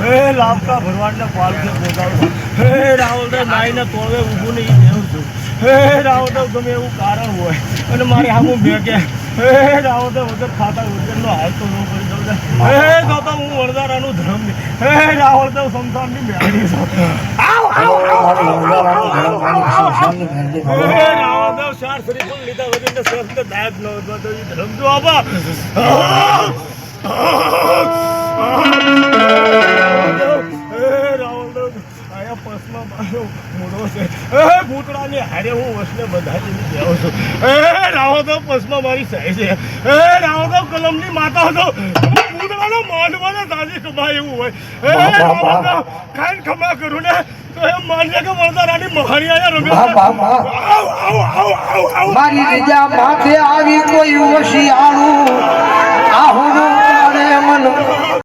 હે લાપકા ભરવાડને પાલખે બોલાવજો. હે રાવળદેવ નાઈને તોળવે ઊભું નહીં દેવું છું. હે રાવળદેવ ગમે એવું કારણ હોય અને મારે આવું ભેગે. હે રાવળદેવ વગર ખાતા વગરનો હાલ તો ન કરી દઉં. હે તો હું વડદારાનું ધર્મ નહીં. હે રાવળદેવ સંસારની મેળી છું. હે રાવળદેવ ચાર શ્રીફળ લીધા વગરને શસ્ત્ર દાયક ન ધર્મ જો આબા. ભૂતળાની હારે હું વસને બધાજીને બેહું છું. રાવળદેવ પસમાં મારી સહી છે. રાવળદેવ કલમની માતા હતો. ભૂતળાનો માંડવાને તાજી કમાય એવું હોય. રાવળદેવ ખાઈને ખમા કરું ને તો એમ માનજે કે વડદારાની મહાણી આયા રમે. મારી રજા માથે આવી કોઈ વશિયાળું આહુનું મન